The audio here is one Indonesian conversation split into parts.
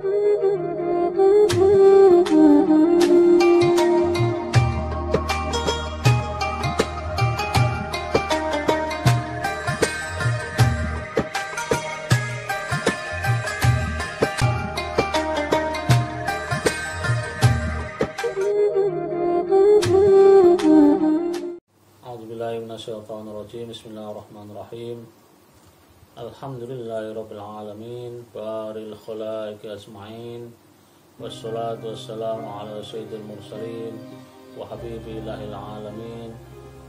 Bismillahirrahmanirrahim. Alhamdulillahirabbil alamin, baril khalaiqi ajmain. Wassalatu wassalamu ala sayyidil mursalin wa habibillahil alamin,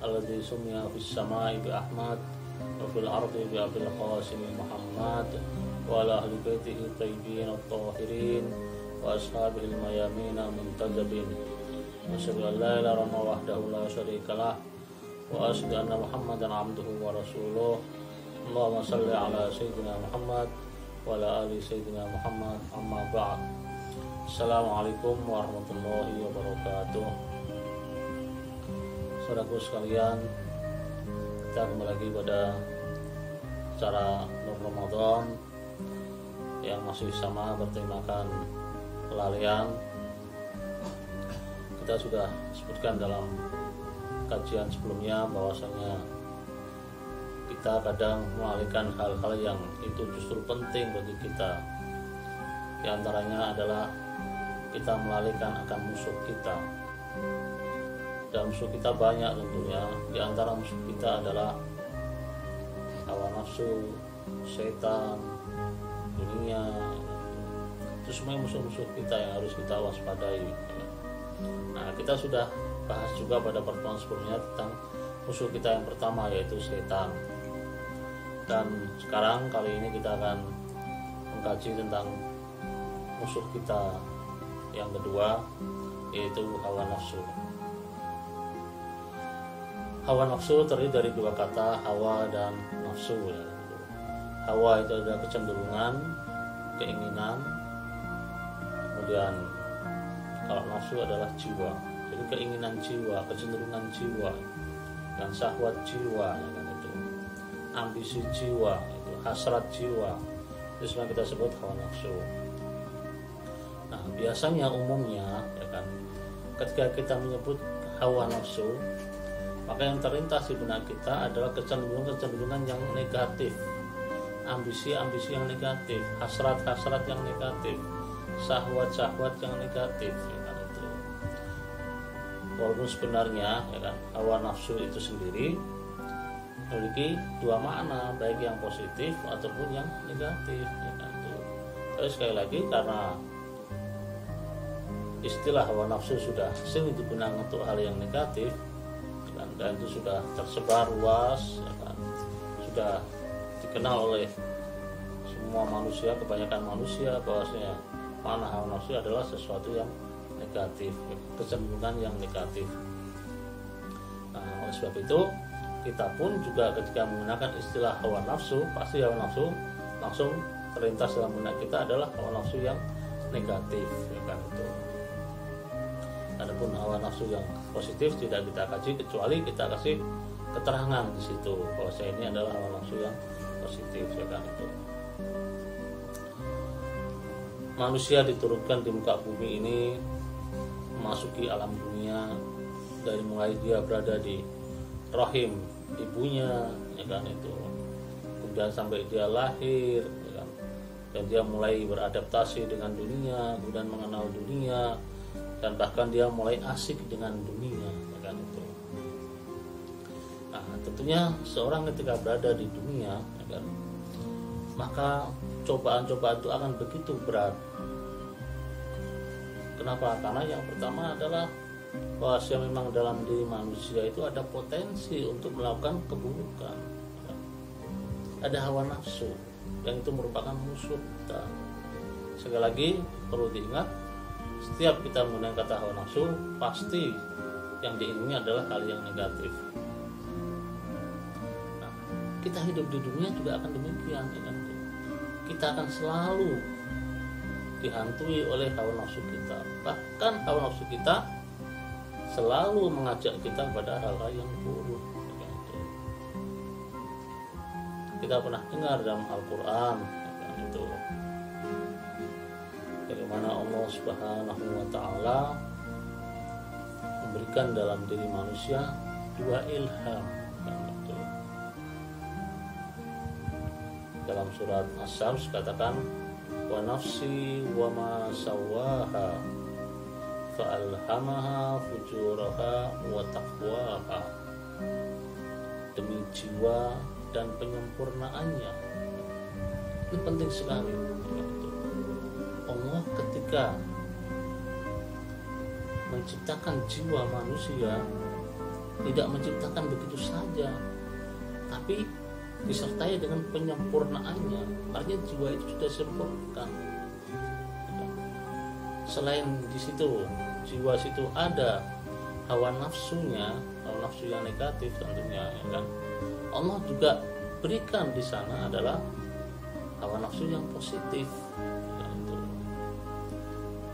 alladzi summiya fis samai bi Ahmad wa fil ardi bi Abil Qasim Muhammad wa ala ahli baitihi thayyibin at-tahirin wa ashabihil mayamin al-muntajabin. Asyhadu an la ilaha illallah wahdahu la syarikalah wa asyhadu anna Muhammadan abduhu wa rasuluh. Allahumma shalli ala sayyidina Muhammad wa ala ali sayyidina Muhammad, amma ba'd. Assalamualaikum warahmatullahi wabarakatuh. Saudaraku sekalian, kita kembali lagi pada acara Nur Ramadan yang masih sama bertemakan kelalaian. Kita sudah sebutkan dalam kajian sebelumnya bahwasanya kita kadang melalaikan hal-hal yang itu justru penting bagi kita. Di antaranya adalah kita melalaikan akan musuh kita. Dan musuh kita banyak tentunya. Di antara musuh kita adalah hawa nafsu, setan, dunia. Itu semua musuh-musuh kita yang harus kita waspadai. Nah, kita sudah bahas juga pada pertemuan sebelumnya tentang musuh kita yang pertama, yaitu setan. Dan sekarang kali ini kita akan mengkaji tentang musuh kita yang kedua, yaitu hawa nafsu. Hawa nafsu terdiri dari dua kata, hawa dan nafsu. Hawa itu adalah kecenderungan, keinginan. Kemudian kalau nafsu adalah jiwa. Jadi keinginan jiwa, kecenderungan jiwa, dan syahwat jiwa, ya kan, itu ambisi jiwa, itu hasrat jiwa, itu semua kita sebut hawa nafsu. Nah, biasanya umumnya, ya kan, ketika kita menyebut hawa nafsu, maka yang terlintas di benak kita adalah kecenderungan yang negatif, ambisi yang negatif, hasrat yang negatif, syahwat yang negatif, ya kan, itu. Walaupun sebenarnya, ya kan, hawa nafsu itu sendiri memiliki dua makna, baik yang positif ataupun yang negatif, ya kan, itu. Tapi sekali lagi, karena istilah hawa nafsu sudah sering digunakan untuk hal yang negatif, ya kan, dan itu sudah tersebar luas, ya kan, sudah dikenal oleh semua manusia, kebanyakan manusia, bahwasanya makna hawa nafsu adalah sesuatu yang negatif, kecenderungan yang negatif. Nah, oleh sebab itu kita pun juga ketika menggunakan istilah hawa nafsu, pasti hawa nafsu langsung terlintas dalam benak kita adalah hawa nafsu yang negatif, ya kan, itu. Adapun hawa nafsu yang positif tidak kita kaji, kecuali kita kasih keterangan di situ bahwa ini adalah hawa nafsu yang positif, ya kan, itu. Manusia diturunkan di muka bumi ini memasuki alam dunia dari mulai dia berada di rahim ibunya, ya kan, itu, kemudian sampai dia lahir, ya kan, dan dia mulai beradaptasi dengan dunia, kemudian mengenal dunia, dan bahkan dia mulai asik dengan dunia, ya kan, itu. Nah, tentunya seorang ketika berada di dunia, ya kan, maka cobaan-cobaan itu akan begitu berat. Kenapa? Karena yang pertama adalah bahwa memang dalam diri manusia itu ada potensi untuk melakukan keburukan. Ada hawa nafsu yang itu merupakan musuh kita. Sekali lagi perlu diingat, setiap kita menggunakan kata hawa nafsu, pasti yang diingini adalah hal yang negatif. Nah, kita hidup di dunia juga akan demikian, ya kan? Kita akan selalu dihantui oleh hawa nafsu kita. Bahkan hawa nafsu kita selalu mengajak kita pada hal-hal yang buruk, ya kan, itu. Kita pernah dengar dalam Al-Quran, ya kan, itu, Subhanahu wa ta'ala memberikan dalam diri manusia dua ilham. Dalam surat As-Syams katakan, wa nafsi wa ma sawaha fa'alhamaha fujuraha wa taqwaha. Demi jiwa dan penyempurnaannya. Ini penting sekali. Allah ketika menciptakan jiwa manusia tidak menciptakan begitu saja, tapi disertai dengan penyempurnaannya. Artinya jiwa itu sudah sempurna. Selain di situ jiwa situ ada hawa nafsunya, hawa nafsu yang negatif tentunya, ya kan? Allah juga berikan di sana adalah hawa nafsu yang positif, ya, itu.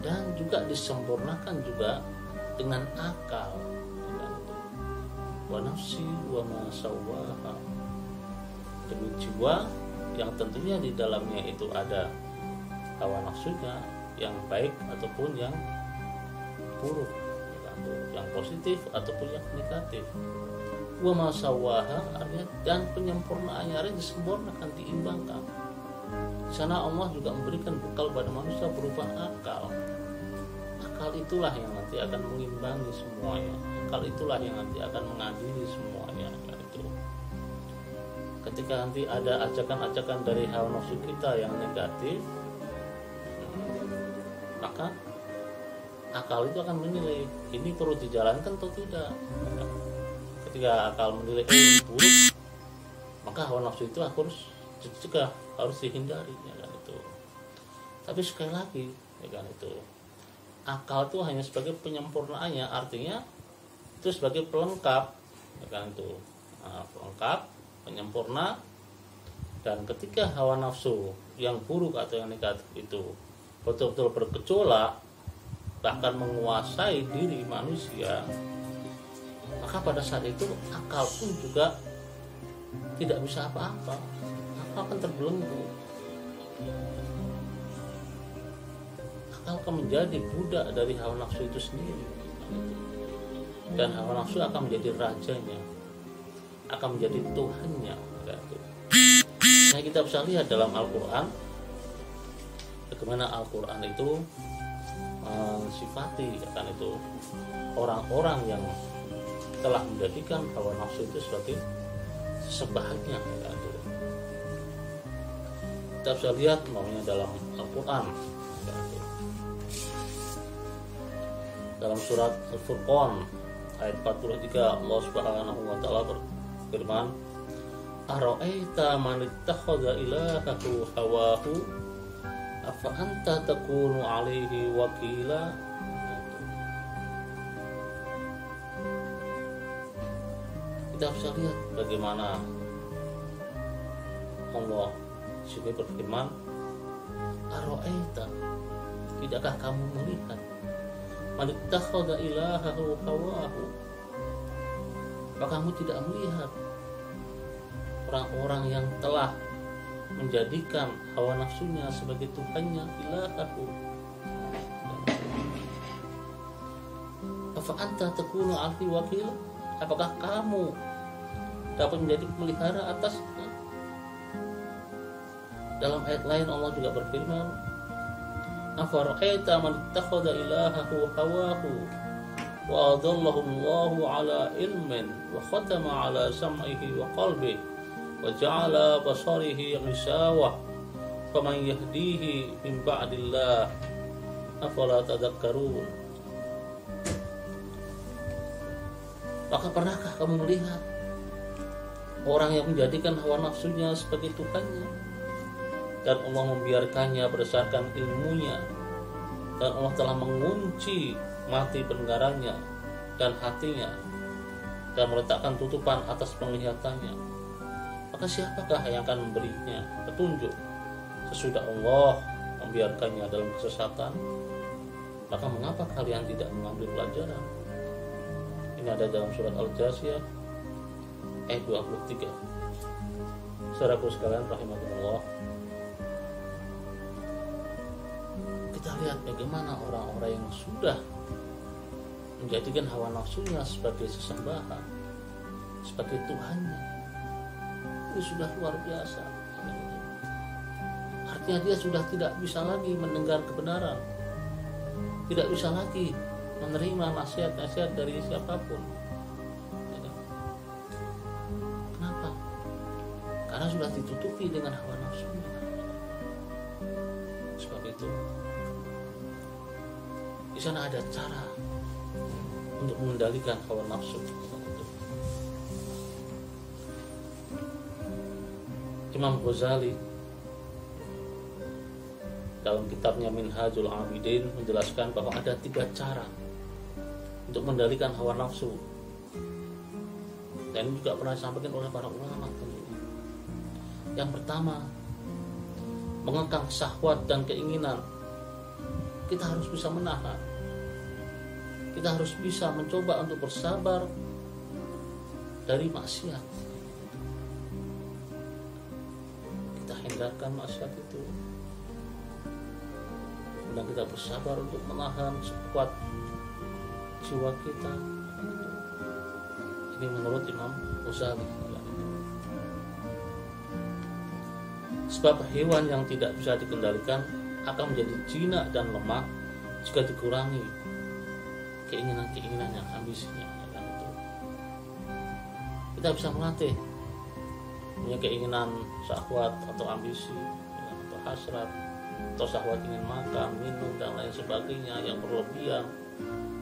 Dan juga disempurnakan juga dengan akal, ya kan? Wa nafsi wa ma sawaha, demi jiwa yang tentunya di dalamnya itu ada hawa nafsunya yang baik ataupun yang buruk, yang positif ataupun yang negatif. Wa ma sawaha artinya dan penyempurnaannya, artinya disempurnakan, diimbangkan. Di sana Allah juga memberikan bekal pada manusia berupa akal. Akal itulah yang nanti akan mengimbangi semuanya. Akal itulah yang nanti akan mengadili semuanya. Itu. Ketika nanti ada ajakan-ajakan dari hawa nafsu kita yang negatif, maka akal itu akan menilai ini perlu dijalankan atau tidak. Ketika akal menilai ini buruk, maka hawa nafsu itu harus dicegah, harus dihindari, ya kan itu. Tapi sekali lagi, ya kan itu, akal itu hanya sebagai penyempurnaannya, artinya itu sebagai pelengkap, ya kan itu, pelengkap, penyempurna. Dan ketika hawa nafsu yang buruk atau yang negatif itu betul-betul bergejolak, bahkan menguasai diri manusia, maka pada saat itu akal pun juga tidak bisa apa-apa. Akal akan terbelenggu, akal akan menjadi budak dari hawa nafsu itu sendiri, dan hawa nafsu akan menjadi rajanya, akan menjadi Tuhannya. Nah, kita bisa lihat dalam Al-Quran bagaimana Al-Quran itu mensifati, kan itu, orang-orang yang telah menjadikan hawa nafsu itu sebagai sesembahannya, kan itu. Kita bisa lihat namanya dalam Al-Quran, kan itu. Dalam surat Al-Furqan ayat 43 Allah Subhanahu wa ta'ala berfirman, ara'aita man ittakhadha ilahahu hawahu afa anta takunu alaihi wakila. Kita bisa lihat bagaimana Allah sini berfirman, ara'aita, tidakkah kamu melihat, man ittakhadha ilahahu hawahu, maka kamu tidak melihat orang-orang yang telah menjadikan hawa nafsunya sebagai Tuhannya, ilahahu. Afa anta takunu alfi wakil, apakah kamu dapat menjadi pemelihara atasnya? Dalam ayat lain Allah juga berfirman, afara'aita man ittakhadha ilahahu hawahu wa adallahu Allahu ala ilmin wa khatama ala sam'ihi wa qalbihi wa ja'ala basarihi ghisawah faman yahdihi min ba'dillah afala tadhakkarun. Maka pernahkah kamu melihat orang yang menjadikan hawa nafsunya sebagai Tuhannya, dan Allah membiarkannya berdasarkan ilmunya, dan Allah telah mengunci mati pendengarannya dan hatinya, dan meletakkan tutupan atas penglihatannya? Maka siapakah yang akan memberinya petunjuk sesudah Allah membiarkannya dalam kesesatan? Maka mengapa kalian tidak mengambil pelajaran? Ini ada dalam surat Al-Jasiyah ayat 23. Saudaraku sekalian rahimakumullah, kita lihat lihat bagaimana orang-orang yang sudah menjadikan hawa nafsunya sebagai sesembahan, sebagai Tuhannya. Ini sudah luar biasa. Artinya dia sudah tidak bisa lagi mendengar kebenaran, tidak bisa lagi menerima nasihat-nasihat dari siapapun. Kenapa? Karena sudah ditutupi dengan hawa nafsunya. Sebab itu di sana ada cara untuk mengendalikan hawa nafsu. Imam Ghazali dalam kitabnya Minhajul Abidin menjelaskan bahwa ada 3 cara untuk mengendalikan hawa nafsu, dan ini juga pernah disampaikan oleh para ulama tentunya. Yang pertama, mengekang syahwat dan keinginan. Kita harus bisa menahan. Kita harus bisa mencoba untuk bersabar dari maksiat. Kita hindarkan maksiat itu, dan kita bersabar untuk menahan sekuat jiwa kita. Ini menurut Imam Ghazali. Sebab hewan yang tidak bisa dikendalikan akan menjadi jinak dan lemah jika dikurangi keinginan-keinginannya, ambisinya. Kita bisa melatih punya keinginan syahwat atau ambisi, atau hasrat, atau syahwat ingin makan, minum dan lain sebagainya yang berlebihan.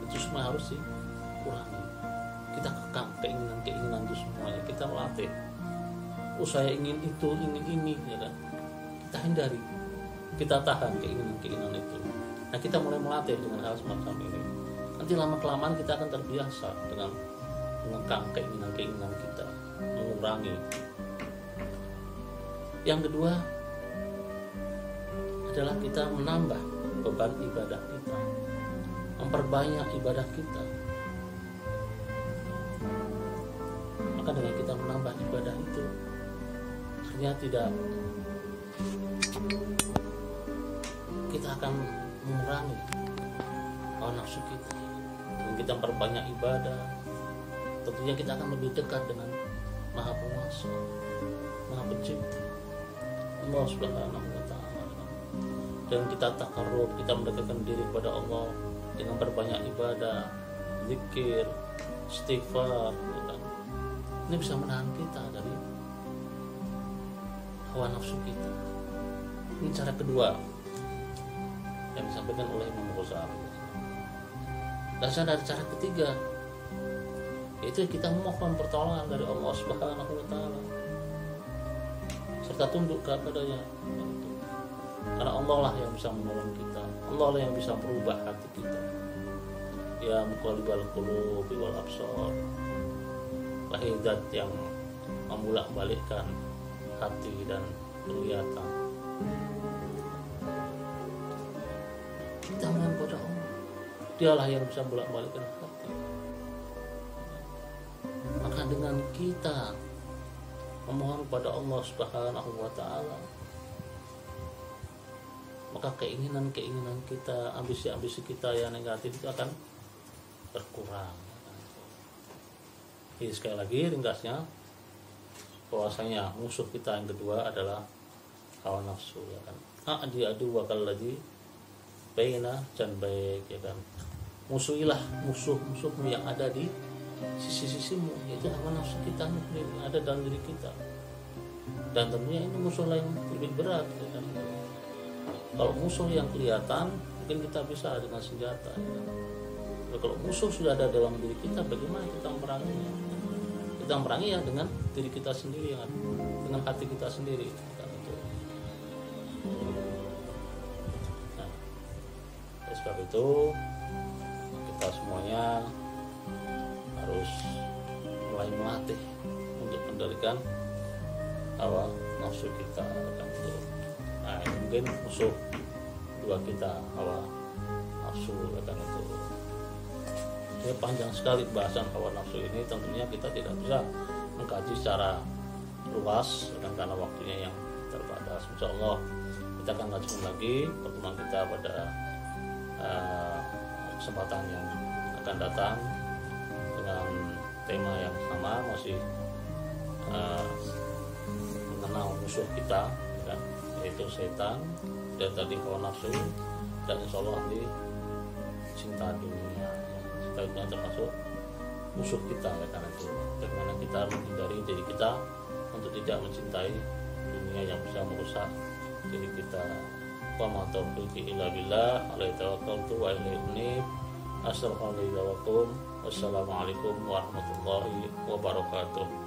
Itu semua harus dikurangi. Kita kekang keinginan-keinginan itu semuanya. Kita melatih. Saya ingin itu, ingin ini, ya kan? Kita hindari. Kita tahan keinginan-keinginan itu. Nah, kita mulai melatih dengan hal semacam ini. Nanti lama-kelamaan kita akan terbiasa dengan mengekang keinginan-keinginan kita, mengurangi. Yang kedua adalah kita menambah beban ibadah kita, memperbanyak ibadah kita. Maka dengan kita menambah ibadah itu, artinya kita akan mengurangi hawa nafsu kita. Dengan kita memperbanyak ibadah, tentunya kita akan lebih dekat dengan Maha Penguasa, Maha Pencipta, Allah Subhanahu wa Ta'ala. Dan kita takarrub, kita mendekatkan diri kepada Allah dengan berbanyak ibadah, zikir, istighfar, ya kan? Ini bisa menahan kita dari hawa nafsu kita. Ini cara kedua yang disampaikan oleh Imam Ghazali. Dan ada cara ketiga, yaitu kita memohon pertolongan dari Allah Subhanahu wa Ta'ala serta tunduk kepadanya. Karena Allah lah yang bisa menolong kita, Allah lah yang bisa merubah hati kita. Ya muqallibal qulubi wal absar, wahai zat yang membolak-balikkan hati dan penglihatan. Kita mohon kepada Allah, Dialah yang bisa bolak-balikkan hati. Maka dengan kita memohon kepada Allah Subhanahu wa Ta'ala, maka keinginan-keinginan kita, ambisi-ambisi kita yang negatif itu akan berkurang. Jadi sekali lagi ringkasnya, bahwasanya musuh kita yang kedua adalah hawa nafsu, ya kan. Adi wakalladzi baina janbaik, ya kan. Musuhilah musuh-musuhmu yang ada di sisi-sisimu, yaitu hawa nafsu kita yang ada dalam diri kita. Dan tentunya ini musuh lain lebih berat, ya kan. Kalau musuh yang kelihatan mungkin kita bisa dengan senjata, ya kan. Kalau musuh sudah ada dalam diri kita, bagaimana kita memeranginya? Kita memerangi ya dengan diri kita sendiri, ya kan? Dengan hati kita sendiri, ya kan? Nah, oleh sebab itu kita semuanya harus mulai melatih untuk mengendalikan hawa nafsu kita, ya kan? Nah, ini mungkin musuh dua kita, hawa nafsu, ya kan? Ini panjang sekali bahasan hawa nafsu ini, tentunya kita tidak bisa mengkaji secara luas dan karena waktunya yang terbatas. Insyaallah kita akan lanjutkan lagi pertemuan kita pada kesempatan yang akan datang dengan tema yang sama, masih mengenal musuh kita, kan, yaitu setan dan tadi hawa nafsu, dan insya Allah nanti cinta dunia. Cinta dunia termasuk musuh kita, ya, karena itu bagaimana kita menghindari diri kita untuk tidak mencintai dunia yang bisa merusak diri kita. Wa ma taufiqi illa billah, alaihi tawakkaltu wa ilaihi unib. Assalamualaikum warahmatullahi wabarakatuh.